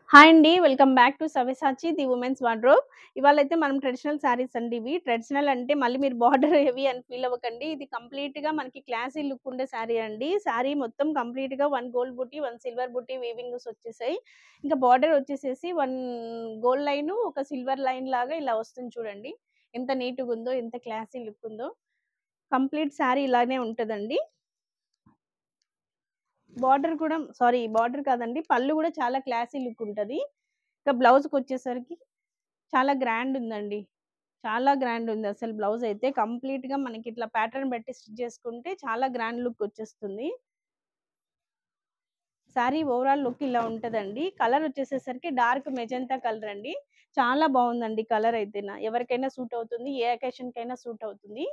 Hi అండి. Welcome back to Savyasachi the women's wardrobe. ఇవాళైతే మనం ట్రెడిషనల్ శారీస్ అండి ఇవి. ట్రెడిషనల్ అంటే మళ్ళీ మీరు బార్డర్ హెవీ అని ఫీల్ అవ్వకండి. ఇది కంప్లీట్‌గా మనకి క్లాసీ లుక్ ఉండే శారీ అండి. శారీ మొత్తం కంప్లీట్‌గా 1 గోల్డ్ బుట్టి, 1 సిల్వర్ బుట్టి వీవింగ్స్ వచ్చేసాయి. ఇంకా బార్డర్ వచ్చేసేసి 1 గోల్డ్ లైను, ఒక సిల్వర్ లైన్ లాగా ఇలా వస్తుంది చూడండి. ఎంత నీట్‌గుందో, ఎంత క్లాసీ లుక్ ఉందో. కంప్లీట్ శారీ ఇలానే ఉంటదండి. బార్డర్ కాదండి. పళ్ళు గూడా చాలా క్లాసీ లుక్ ఉంటది. ఇక బ్లౌజ్‌కొచ్చేసరికి చాలా గ్రాండ్ ఉందండి. చాలా గ్రాండ్ ఉంది అసలు బ్లౌజ్ అయితే. కంప్లీట్‌గా మనకి ఇట్లా ప్యాటర్న్ బట్టి స్టిచ్ చేసుకుంటే చాలా గ్రాండ్ లుక్ వచ్చేస్తుంది. శారీ ఓవరాల్ లుక్ ఇలా ఉంటదండి. కలర్ వచ్చేసేసరికి డార్క్ మెజంతా కలర్ అండి. చాలా బావుందండి కలర్ అయితేనా. ఎవరికైనా సూట్ అవుతుంది. ఏ అకేషన్‌కైనా సూట్ అవుతుంది.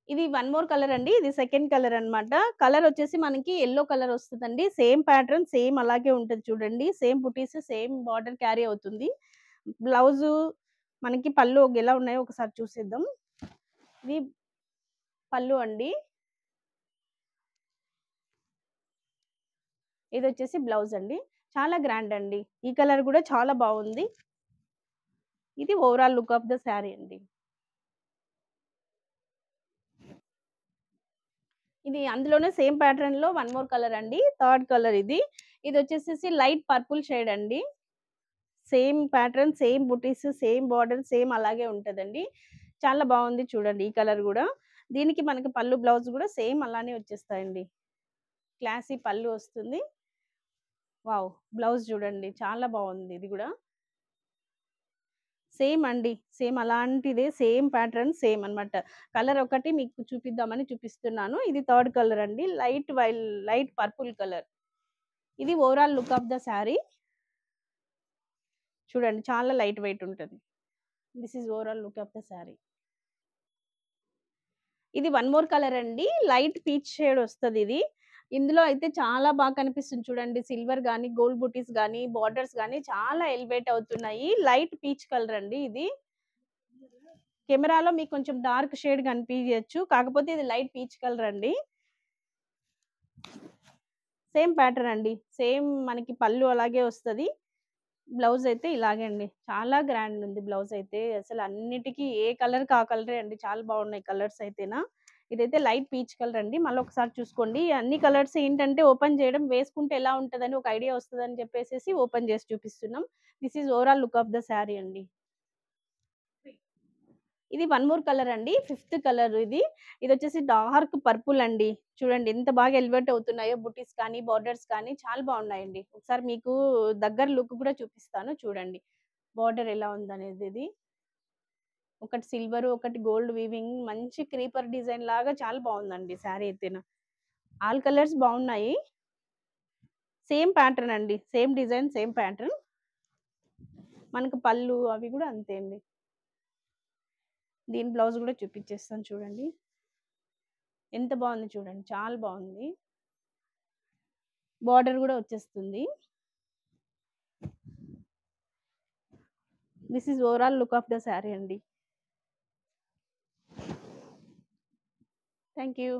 ఇది వన్ మోర్ కలర్ అండి. ఇది సెకండ్ కలర్ అన్నమాట. కలర్ వచ్చేసి మనకి యెల్లో కలర్ వస్తదండి. సేమ్ ప్యాటర్న్ సేమ్ అలాగే ఉంటది చూడండి. సేమ్ బుటీస్, సేమ్ బార్డర్ క్యారీ అవుతుంది. బ్లౌజు మనకి పళ్ళు ఎలా ఉన్నాయో ఒకసారి చూసేద్దాం. ఇది పళ్ళు అండి. ఇదొచ్చేసి బ్లౌజ్ అండి. చాలా గ్రాండ్ అండి. ఈ కలర్ గూడా చాలా బావుంది. ఇది overall look of the sari అండి. ఇది అందులోనే సేమ్ ప్యాటర్న్‌లో వన్ మోర్ కలర్ అండి. థర్డ్ కలర్ ఇది. ఇదొచ్చేసేసి లైట్ పర్పుల్ షేడ్ అండి. సేమ్ ప్యాటర్న్, సేమ్ బుటీస్, సేమ్ బార్డర్ సేమ్ అలాగే ఉంటదండి. చాలా బావుంది చూడండి ఈ కలర్ గూడా. దీనికి మనకి పళ్ళు, బ్లౌజ్ గూడా సేమ్ అలానే వచ్చేస్తాయండి. క్లాసీ పళ్ళు వస్తుంది. వావ్! బ్లౌజ్ చూడండి చాలా బావుంది ఇది గూడా. సేమ్ అండి. సేమ్ అలాంటిదే సేమ్ ప్యాటర్న్ సేమ్ అన్నమాట. కలర్ ఒకటి మీకు చూపిద్దామని చూపిస్తున్నాను. ఇది థర్డ్ కలర్ అండి. Light purple colour. ఇది overall look of the sari. చూడండి చాలా లైట్ వెయిట్ ఉంటది. This is overall look of the sari. ఇది వన్ మోర్ కలర్ అండి. లైట్ పీచ్ షేడ్ వస్తదిది. ఇందులో అయితే చాలా బాగా కనిపిస్తుంది చూడండి. సిల్వర్ గాని, గోల్డ్ బుటీస్ గాని, బార్డర్స్ గాని చాలా ఎలివేట్ అవుతున్నాయి. లైట్ పీచ్ కలర్ అండి ఇది. కెమెరాలో మీకు కొంచెం డార్క్ షేడ్ కనిపియచ్చు. కాకపోతే ఇది లైట్ పీచ్ కలర్ అండి. సేమ్ ప్యాటర్న్ అండి. సేమ్ మనకి పళ్ళు అలాగే వస్తది. బ్లౌజ్ అయితే ఇలాగే అండి. చాలా గ్రాండ్ ఉంది బ్లౌజ్ అయితే. అసలు అన్నిటికి ఏ కలర్‌కి ఆ కలరే అండి. చాలా బాగున్నాయి కలర్స్ అయితేనా. ఇదైతే లైట్ పీచ్ కలర్ అండి. మళ్ళొకసారి చూసుకోండి. అన్ని కలర్స్ ఏంటంటే ఓపెన్ చేయడం వేసుకుంటే ఎలా ఉంటదని ఒక ఐడియా వస్తదని చెప్పేసేసి ఓపెన్ చేసి చూపిస్తున్నాం. This is overall look of the sari అండి. ఇది వన్ మోర్ కలర్ అండి. ఫిఫ్త్ కలర్ ఇది. ఇదొచ్చేసి డార్క్ పర్పుల్ అండి. చూడండి ఎంత బాగా ఎలివేట్ అవుతున్నాయో బుటీస్ కానీ, బార్డర్స్ కానీ చాలా బాగున్నాయండి. ఒకసారి మీకు దగ్గర లుక్ కూడా చూపిస్తాను చూడండి. బార్డర్ ఎలా ఉందనేది ఇది. ఒకటి సిల్వర్, ఒకటి గోల్డ్ వీవింగ్ మంచి క్రీపర్ డిజైన్ లాగా చాలా బాగుందండి శారీ అయితేను. ఆల్ కలర్స్ బాగున్నాయి. సేమ్ ప్యాటర్న్ అండి. Same design, same pattern. మనకు పళ్ళు అవి కూడా అంతే అండి. దీని బ్లౌజ్ కూడా చూపించేస్తాను చూడండి. ఎంత బాగుంది చూడండి. చాలా బాగుంది. బార్డర్ గూడా వచ్చేస్తుంది. This is overall look of the sari అండి. Thank you.